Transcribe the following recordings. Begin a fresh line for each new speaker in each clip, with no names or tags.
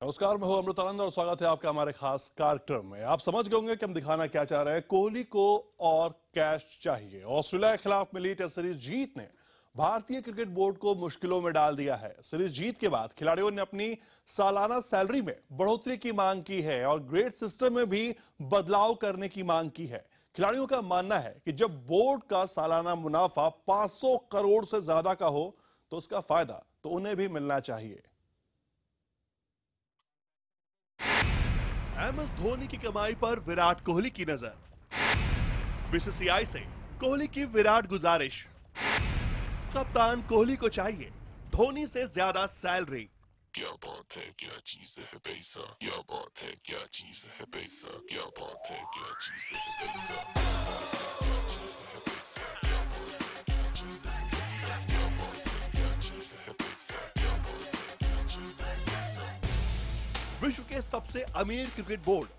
नमस्कार, मैं हूं अमृतानंद और स्वागत है आपका हमारे खास कार्यक्रम में। आप समझ गए होंगे कि हम दिखाना क्या चाह रहे हैं। कोहली को और कैश चाहिए। ऑस्ट्रेलिया के खिलाफ मिली टेस्ट सीरीज जीत ने भारतीय क्रिकेट बोर्ड को मुश्किलों में डाल दिया है। सीरीज जीत के बाद खिलाड़ियों ने अपनी सालाना सैलरी में बढ़ोतरी की मांग की है और ग्रेड सिस्टम में भी बदलाव करने की मांग की है। खिलाड़ियों का मानना है कि जब बोर्ड का सालाना मुनाफा 500 करोड़ से ज्यादा का हो तो उसका फायदा तो उन्हें भी मिलना चाहिए। एमएस धोनी की कमाई पर विराट कोहली की नजर। बीसीसीआई से कोहली की विराट गुजारिश। कप्तान कोहली को चाहिए धोनी से ज्यादा सैलरी।
क्या बात है, क्या चीज है पैसा, क्या बात है, क्या चीज है पैसा, क्या बात है, क्या चीज है पैसा, क्या चीज है पैसा, क्या बात है, क्या चीज है पैसा, क्या बात है, क्या चीज है पैसा, क्या बात है, क्या चीज है पैसा।
विश्व के सबसे अमीर क्रिकेट बोर्ड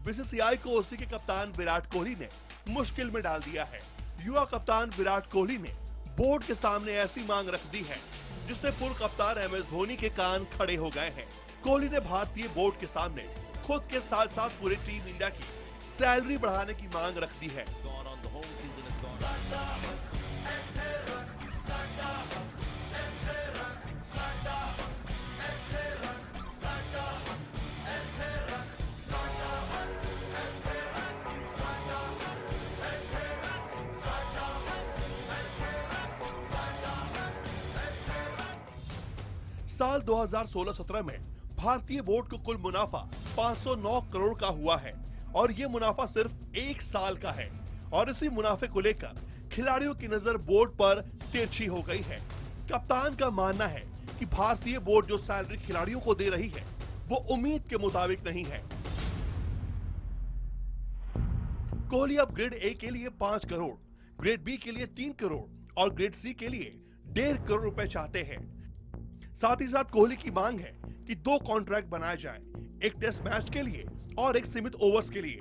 बीसीसीआई को उसी के कप्तान विराट कोहली ने मुश्किल में डाल दिया है। युवा कप्तान विराट कोहली ने बोर्ड के सामने ऐसी मांग रख दी है जिससे पूर्व कप्तान एमएस धोनी के कान खड़े हो गए हैं। कोहली ने भारतीय बोर्ड के सामने खुद के साथ साथ पूरी टीम इंडिया की सैलरी बढ़ाने की मांग रख दी है। साल 2016-17 में भारतीय बोर्ड को कुल मुनाफा 509 करोड़ का हुआ है और ये मुनाफा सिर्फ एक साल का है और इसी मुनाफे को लेकर खिलाड़ियों की नजर बोर्ड पर तिरछी हो गई है। कप्तान का मानना है कि भारतीय बोर्ड जो सैलरी खिलाड़ियों को दे रही है वो उम्मीद के मुताबिक नहीं है। कोहली अब ग्रेड ए के लिए 5 करोड़, ग्रेड बी के लिए 3 करोड़ और ग्रेड सी के लिए 1.5 करोड़ रुपए चाहते हैं। साथ ही साथ कोहली की मांग है कि 2 कॉन्ट्रैक्ट बनाए जाएं, एक टेस्ट मैच के लिए और एक सीमित ओवर्स के लिए।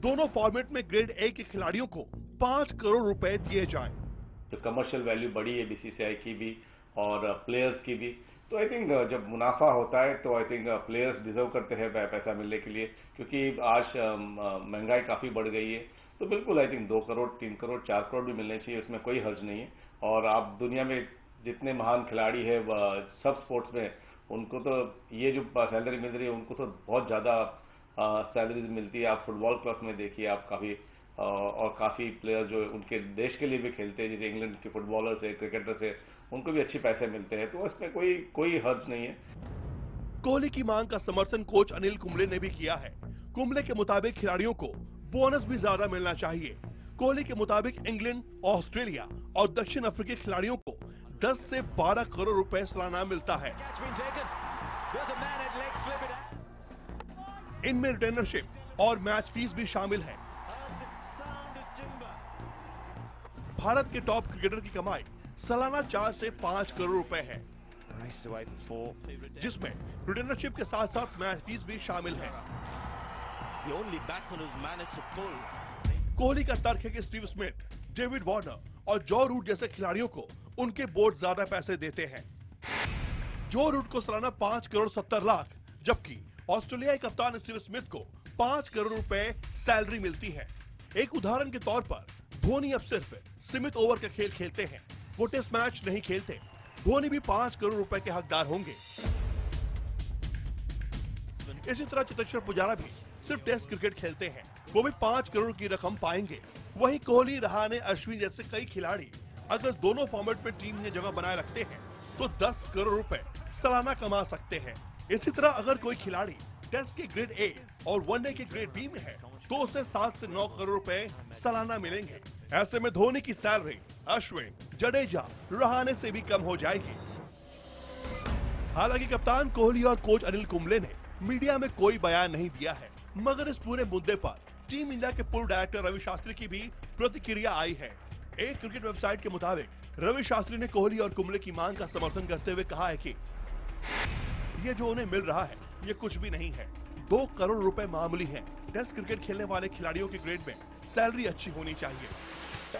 दोनों फॉर्मेट में ग्रेड ए के खिलाड़ियों को 5 करोड़ रुपए दिए जाएं।
तो कमर्शियल वैल्यू बढ़ी है बीसीसीआई की भी और प्लेयर्स की भी। तो आई थिंक जब मुनाफा होता है तो आई थिंक प्लेयर्स डिजर्व करते हैं पैसा मिलने के लिए, क्योंकि आज महंगाई काफ़ी बढ़ गई है। तो बिल्कुल आई थिंक 2 करोड़, 3 करोड़, 4 करोड़ भी मिलने चाहिए, उसमें कोई हर्ज नहीं है। और आप दुनिया में जितने महान खिलाड़ी है सब स्पोर्ट्स में, उनको तो ये जो सैलरी मिल रही है उनको तो बहुत ज़्यादा सैलरीज मिलती है। आप फुटबॉल क्लब में देखिए, आप काफ़ी प्लेयर जो उनके देश के लिए भी खेलते हैं, जैसे इंग्लैंड के फुटबॉलर्स है, क्रिकेटर्स है, उनको भी अच्छे पैसे मिलते हैं। तो इसमें कोई हर्ज नहीं है।
कोहली की मांग का समर्थन कोच अनिल कुंबले ने भी किया है। कुंबले के मुताबिक खिलाड़ियों को बोनस भी ज्यादा मिलना चाहिए। कोहली के मुताबिक इंग्लैंड, ऑस्ट्रेलिया और दक्षिण अफ्रीकी खिलाड़ियों को 10 से 12 करोड़ रुपए सालाना मिलता है। इनमें रिटेनरशिप और मैच फीस भी शामिल है। भारत के टॉप क्रिकेटर की कमाई सालाना 4 से 5 करोड़ रुपए है, जिसमें रिटेनरशिप के साथ साथ मैच फीस भी शामिल है। कोहली का तर्क है कि स्टीव स्मिथ, डेविड वार्नर और जॉ रूट जैसे खिलाड़ियों को उनके बोर्ड ज्यादा पैसे देते हैं। जॉ रूट को सालाना 5 करोड़ 70 लाख, जबकि ऑस्ट्रेलियाई कप्तान स्टीव स्मिथ को 5 करोड़ रुपए सैलरी मिलती है। एक उदाहरण के तौर पर धोनी अब सिर्फ सीमित ओवर का खेल खेलते हैं, वो टेस्ट मैच नहीं खेलते। धोनी भी 5 करोड़ रुपए के हकदार होंगे। इसी तरह चेतेश्वर पुजारा भी सिर्फ टेस्ट क्रिकेट खेलते हैं, वो भी 5 करोड़ की रकम पाएंगे। वहीं कोहली, रहाणे, अश्विन जैसे कई खिलाड़ी अगर दोनों फॉर्मेट में टीम में जगह बनाए रखते हैं तो 10 करोड़ रुपए सालाना कमा सकते हैं। इसी तरह अगर कोई खिलाड़ी टेस्ट के ग्रेड ए और वनडे के ग्रेड बी में है तो उसे 7 से 9 करोड़ रुपए सालाना मिलेंगे। ऐसे में धोनी की सैलरी अश्विन, जडेजा, रहाणे से भी कम हो जाएगी। हालांकि कप्तान कोहली और कोच अनिल कुंबले ने मीडिया में कोई बयान नहीं दिया है, मगर इस पूरे मुद्दे पर टीम इंडिया के पूर्व डायरेक्टर रवि शास्त्री की भी प्रतिक्रिया आई है। एक क्रिकेट वेबसाइट के मुताबिक रवि शास्त्री ने कोहली और कुंबले की मांग का समर्थन करते हुए कहा है कि ये जो उन्हें मिल रहा है ये कुछ भी नहीं है। 2 करोड़ रुपए मामूली हैं। टेस्ट क्रिकेट खेलने वाले खिलाड़ियों के ग्रेड में सैलरी अच्छी होनी चाहिए।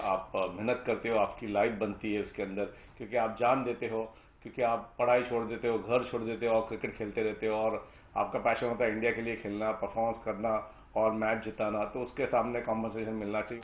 आप मेहनत करते हो, आपकी लाइफ बनती है उसके अंदर, क्योंकि आप जान देते हो, क्योंकि आप पढ़ाई छोड़ देते हो, घर छोड़ देते हो और क्रिकेट खेलते रहते हो। और आपका पैशन होता है इंडिया के लिए खेलना, परफॉर्मेंस करना और मैच जिताना, तो उसके सामने कॉम्पनसेशन मिलना चाहिए।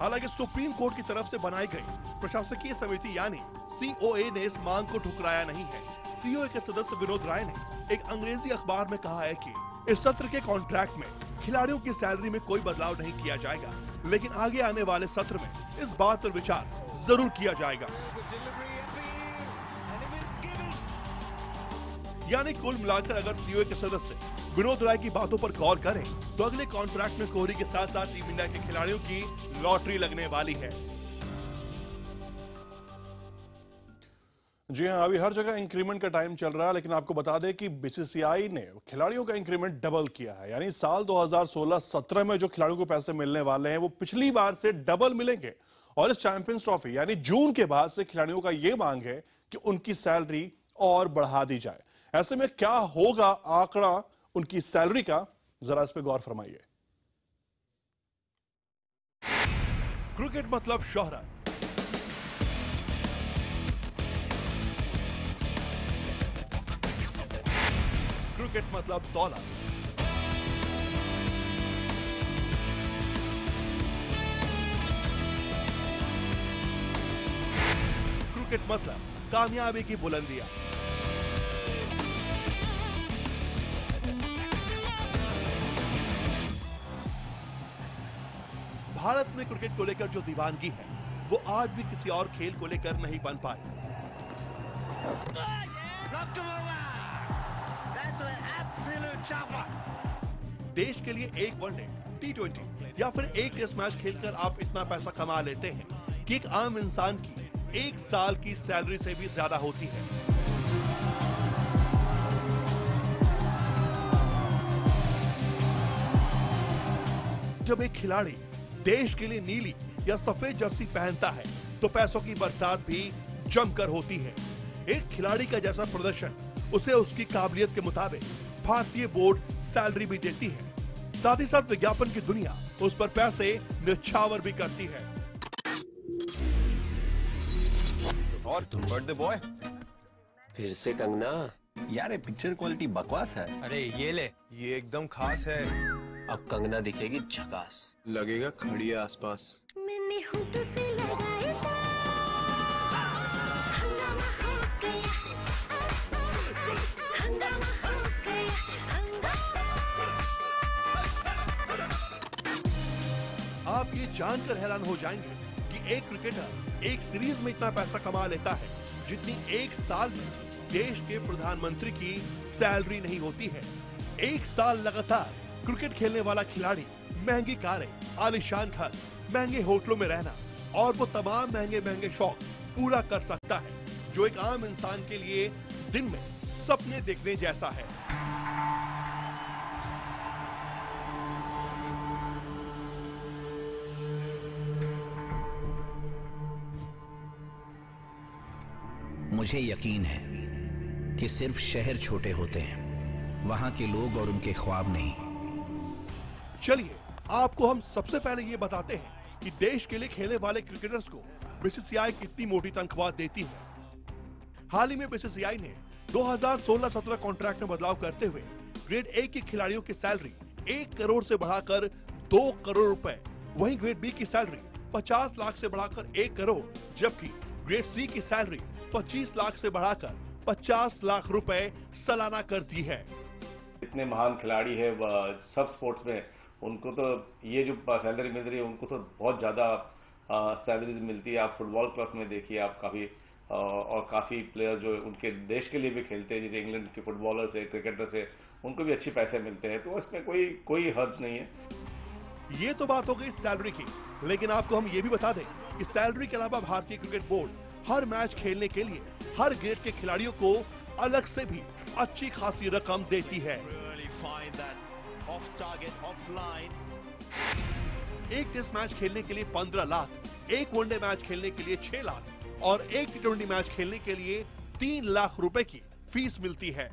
हालांकि सुप्रीम कोर्ट की तरफ से बनाई गई प्रशासकीय समिति यानी COA ने इस मांग को ठुकराया नहीं है। COA के सदस्य विनोद राय ने एक अंग्रेजी अखबार में कहा है कि इस सत्र के कॉन्ट्रैक्ट में खिलाड़ियों की सैलरी में कोई बदलाव नहीं किया जाएगा, लेकिन आगे आने वाले सत्र में इस बात पर विचार जरूर किया जाएगा। यानी कुल मिलाकर अगर COA के सदस्य विनोद राय की बातों पर गौर करें तो अगले कॉन्ट्रैक्ट में कोहली के साथ साथ टीम इंडिया के खिलाड़ियों की लॉटरी लगने वाली है। जी हां, अभी हर जगह इंक्रीमेंट का टाइम चल रहा है, लेकिन आपको बता दें कि BCCI ने खिलाड़ियों का इंक्रीमेंट डबल किया है। यानी साल 2016-17 में जो खिलाड़ियों को पैसे मिलने वाले हैं वो पिछली बार से डबल मिलेंगे। और इस चैंपियंस ट्रॉफी यानी जून के बाद से खिलाड़ियों का ये मांग है कि उनकी सैलरी और बढ़ा दी जाए। ऐसे में क्या होगा आंकड़ा उनकी सैलरी का, जरा इस पे गौर फरमाइए। क्रिकेट मतलब शोहरत, क्रिकेट मतलब दौलत, क्रिकेट मतलब कामयाबी की बुलंदियां। भारत में क्रिकेट को लेकर जो दीवानगी है वो आज भी किसी और खेल को लेकर नहीं बन पाई। देश के लिए एक वनडे, T20 या फिर एक टेस्ट मैच खेलकर आप इतना पैसा कमा लेते हैं कि एक आम इंसान की एक साल की सैलरी से भी ज्यादा होती है। जब एक खिलाड़ी देश के लिए नीली या सफेद जर्सी पहनता है तो पैसों की बरसात भी जमकर होती है। एक खिलाड़ी का जैसा प्रदर्शन उसे उसकी काबिलियत के मुताबिक भारतीय बोर्ड सैलरी भी देती है। साथ ही साथ विज्ञापन की दुनिया उस पर पैसे न्यौछावर भी करती है।
और तुम बर्थडे बॉय
फिर से कंगना?
यार ये पिक्चर क्वालिटी बकवास है।
अरे ये ले, ये एकदम खास है।
अब कंगना दिखेगी झकास।
लगेगा खड़ी है आसपास।
मैंने होठों से लगाए हंगामा हो गया, हंगामा हो गया,
आप ये जानकर हैरान हो जाएंगे कि एक क्रिकेटर एक सीरीज में इतना पैसा कमा लेता है जितनी एक साल में देश के प्रधानमंत्री की सैलरी नहीं होती है। एक साल लगातार क्रिकेट खेलने वाला खिलाड़ी महंगी कारें, आलीशान घर, महंगे होटलों में रहना और वो तमाम महंगे महंगे शौक पूरा कर सकता है जो एक आम इंसान के लिए दिन में सपने देखने जैसा है।
मुझे यकीन है कि सिर्फ शहर छोटे होते हैं, वहां के लोग और उनके ख्वाब नहीं।
चलिए आपको हम सबसे पहले ये बताते हैं कि देश के लिए खेलने वाले क्रिकेटर्स को BCCI कितनी मोटी तनख्वाह देती है। हाल ही में BCCI ने 2016-17 कॉन्ट्रैक्ट में बदलाव करते हुए ग्रेड A के खिलाड़ियों की सैलरी 1 करोड़ से बढ़ाकर 2 करोड़ रुपए, वहीं ग्रेड B की सैलरी 50 लाख से बढ़ाकर 1 करोड़, जबकि ग्रेड C की सैलरी 25 लाख से बढ़ाकर 50 लाख रुपए सालाना कर दी है।
इतने महान खिलाड़ी है सब स्पोर्ट्स में, उनको तो ये जो सैलरी मिल रही है उनको तो बहुत ज़्यादा सैलरी मिलती है। आप फुटबॉल क्लब में देखिए, आप काफ़ी और काफ़ी प्लेयर जो उनके देश के लिए भी खेलते हैं, जैसे इंग्लैंड के फुटबॉलर्स है, क्रिकेटर्स है, उनको भी अच्छे पैसे मिलते हैं, तो इसमें कोई हर्ज नहीं है।
ये तो बात हो गई सैलरी की, लेकिन आपको हम ये भी बता दें कि सैलरी के अलावा भारतीय क्रिकेट बोर्ड हर मैच खेलने के लिए हर ग्रेड के खिलाड़ियों को अलग से भी अच्छी खासी रकम देती है। एक टेस्ट मैच खेलने के लिए 15 लाख, एक वनडे मैच खेलने के लिए 6 लाख और एक T20 मैच खेलने के लिए 3 लाख रुपए की फीस मिलती है।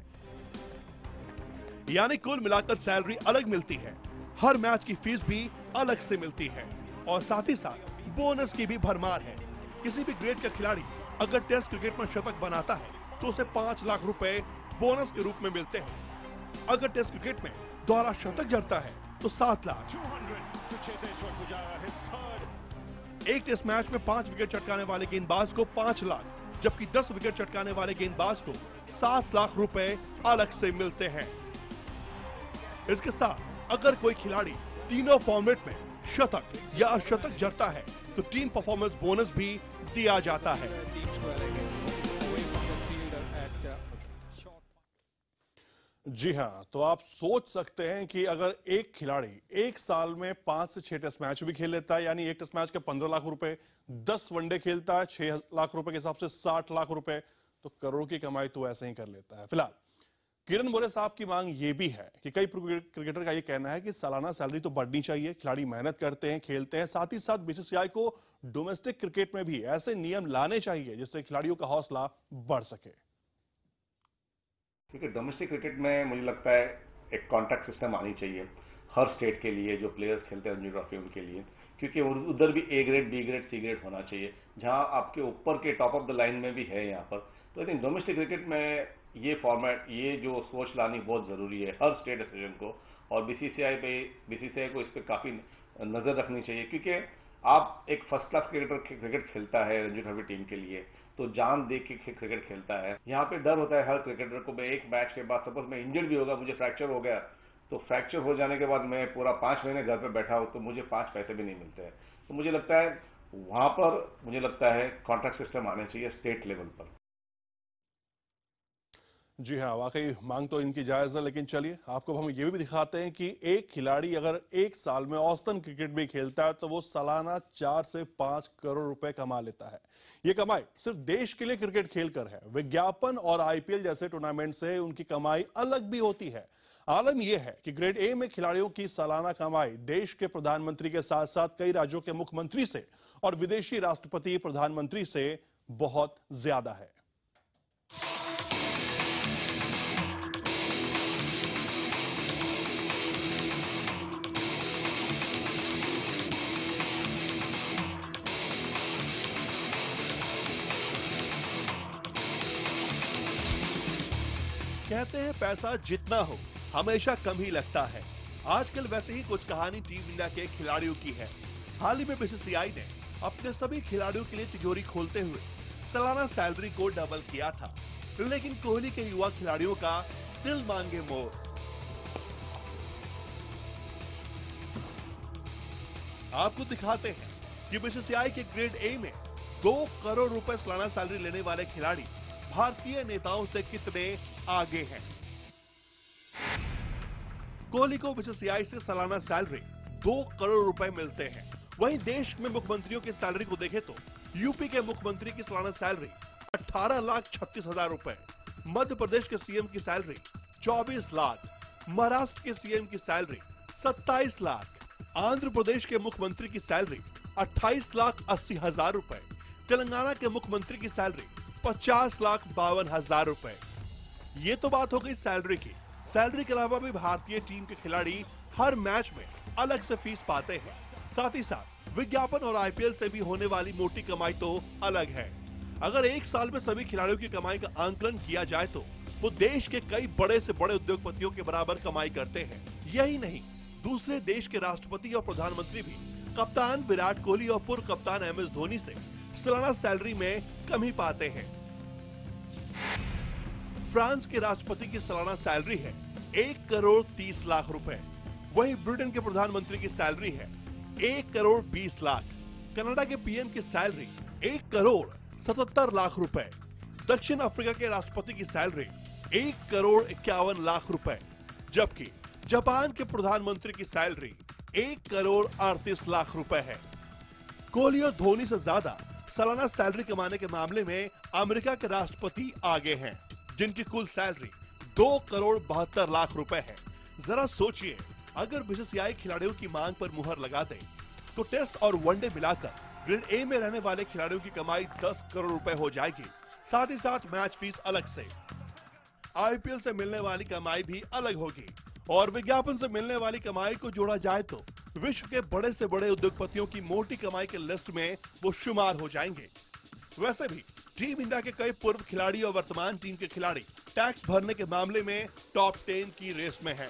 यानी कुल मिलाकर सैलरी अलग मिलती है, हर मैच की फीस भी अलग से मिलती है और साथ ही साथ बोनस की भी भरमार है। किसी भी ग्रेड का खिलाड़ी अगर टेस्ट क्रिकेट में शतक बनाता है तो उसे 5 लाख रुपए बोनस के रूप में मिलते हैं। अगर टेस्ट क्रिकेट में दोहरा शतक जड़ता है तो 7 लाख। एक टेस्ट मैच में 5 विकेट चटकाने वाले गेंदबाज को 5 लाख, जबकि 10 विकेट चटकाने वाले गेंदबाज को 7 लाख रुपए अलग से मिलते हैं। इसके साथ अगर कोई खिलाड़ी तीनों फॉर्मेट में शतक या अर्धशतक जड़ता है तो टीम परफॉर्मेंस बोनस भी दिया जाता है। जी हां, तो आप सोच सकते हैं कि अगर एक खिलाड़ी एक साल में 5 से 6 टेस्ट मैच भी खेल लेता है, यानी एक टेस्ट मैच के 15 लाख रुपए, 10 वनडे खेलता है 6 लाख रुपए के हिसाब से 60 लाख रुपए, तो करोड़ों की कमाई तो ऐसे ही कर लेता है। फिलहाल किरण मोरे साहब की मांग ये भी है कि कई क्रिकेटर का ये कहना है कि सालाना सैलरी तो बढ़नी चाहिए, खिलाड़ी मेहनत करते हैं, खेलते हैं, साथ ही साथ बीसीसीआई को डोमेस्टिक क्रिकेट में भी ऐसे नियम लाने चाहिए जिससे खिलाड़ियों का हौसला बढ़ सके।
क्योंकि डोमेस्टिक क्रिकेट में मुझे लगता है एक कॉन्ट्रैक्ट सिस्टम आनी चाहिए हर स्टेट के लिए, जो प्लेयर्स खेलते हैं रणजी ट्रॉफी उनके लिए, क्योंकि उधर भी A grade, B grade, C grade होना चाहिए, जहां आपके ऊपर के टॉप ऑफ द लाइन में भी है यहाँ पर। तो आई थिंक डोमेस्टिक क्रिकेट में ये फॉर्मेट, ये जो सोच लानी बहुत जरूरी है हर स्टेट एसोसिएशन को, और बीसीसीआई को इस पर काफी नजर रखनी चाहिए, क्योंकि आप एक फर्स्ट क्लास क्रिकेट खेलता है रणजी ट्रॉफी टीम के लिए, तो जान दे के क्रिकेट खेलता है। यहाँ पे डर होता है हर क्रिकेटर को, मैं एक मैच के बाद सपोज मैं इंजर्ड भी होगा, मुझे फ्रैक्चर हो गया, तो फ्रैक्चर हो जाने के बाद मैं पूरा 5 महीने घर पे बैठा हूँ तो मुझे 5 पैसे भी नहीं मिलते हैं। तो मुझे लगता है वहां पर मुझे लगता है कॉन्ट्रैक्ट सिस्टम आने चाहिए स्टेट लेवल पर।
जी हाँ, वाकई मांग तो इनकी जायज है, लेकिन चलिए आपको हम ये भी दिखाते हैं कि एक खिलाड़ी अगर एक साल में औसतन क्रिकेट भी खेलता है तो वो सालाना 4 से 5 करोड़ रुपए कमा लेता है। ये कमाई सिर्फ देश के लिए क्रिकेट खेलकर है, विज्ञापन और आईपीएल जैसे टूर्नामेंट से उनकी कमाई अलग भी होती है। आलम यह है कि ग्रेड ए में खिलाड़ियों की सालाना कमाई देश के प्रधानमंत्री के साथ साथ कई राज्यों के मुख्यमंत्री से और विदेशी राष्ट्रपति प्रधानमंत्री से बहुत ज्यादा है। कहते हैं पैसा जितना हो हमेशा कम ही लगता है। आजकल वैसे ही कुछ कहानी टीम इंडिया के खिलाड़ियों की है। हाल ही में बीसीसीआई ने अपने सभी खिलाड़ियों के लिए तिजोरी खोलते हुए सालाना सैलरी को डबल किया था, लेकिन कोहली के युवा खिलाड़ियों का दिल मांगे मोर। आपको दिखाते हैं कि बीसीसीआई के ग्रेड ए में 2 करोड़ रुपए सालाना सैलरी लेने वाले खिलाड़ी भारतीय नेताओं से कितने आगे हैं। कोहली को बीसीसीआई से सालाना सैलरी 2 करोड़ रुपए मिलते हैं। वहीं देश में मुख्यमंत्रियों की सैलरी को देखें तो यूपी के मुख्यमंत्री की सालाना सैलरी 18,36,000 रुपए, मध्य प्रदेश के सीएम की सैलरी 24 लाख, महाराष्ट्र के सीएम की सैलरी 27 लाख, आंध्र प्रदेश के मुख्यमंत्री की सैलरी 28,80,000 रुपए, तेलंगाना के मुख्यमंत्री की सैलरी 50,52,000 रुपए। ये तो बात हो गई सैलरी की। सैलरी के अलावा भी भारतीय टीम के खिलाड़ी हर मैच में अलग से फीस पाते हैं। साथ ही साथ विज्ञापन और आईपीएल से भी होने वाली मोटी कमाई तो अलग है। अगर एक साल में सभी खिलाड़ियों की कमाई का आंकलन किया जाए तो वो देश के कई बड़े से बड़े उद्योगपतियों के बराबर कमाई करते हैं। यही नहीं, दूसरे देश के राष्ट्रपति और प्रधानमंत्री भी कप्तान विराट कोहली और पूर्व कप्तान MS धोनी से सालाना सैलरी में कम ही पाते हैं। फ्रांस के राष्ट्रपति की सालाना सैलरी है 1 करोड़ 30 लाख रुपए। वहीं ब्रिटेन के प्रधानमंत्री की सैलरी है 1 करोड़ 20 लाख। कनाडा के पीएम की सैलरी 1 करोड़ 77 लाख रुपए। दक्षिण अफ्रीका के राष्ट्रपति की सैलरी 1 करोड़ 51 लाख रुपए, जबकि जापान के प्रधानमंत्री की सैलरी 1 करोड़ 38 लाख रुपए है। कोहली और धोनी से ज्यादा सालाना सैलरी कमाने के मामले में अमेरिका के राष्ट्रपति आगे हैं, जिनकी कुल सैलरी 2 करोड़ 72 लाख रुपए है। जरा सोचिए, अगर बीसीसीआई खिलाड़ियों की मांग पर मुहर लगा दे तो टेस्ट और वनडे मिलाकर ग्रेड ए में रहने वाले खिलाड़ियों की कमाई 10 करोड़ रुपए हो जाएगी। साथ ही साथ मैच फीस अलग से, आईपीएल से मिलने वाली कमाई भी अलग होगी और विज्ञापन से मिलने वाली कमाई को जोड़ा जाए तो विश्व के बड़े से बड़े उद्योगपतियों की मोटी कमाई के लिस्ट में वो शुमार हो जाएंगे। वैसे भी टीम इंडिया के कई पूर्व खिलाड़ी और वर्तमान टीम के खिलाड़ी टैक्स भरने के मामले में टॉप 10 की रेस में हैं।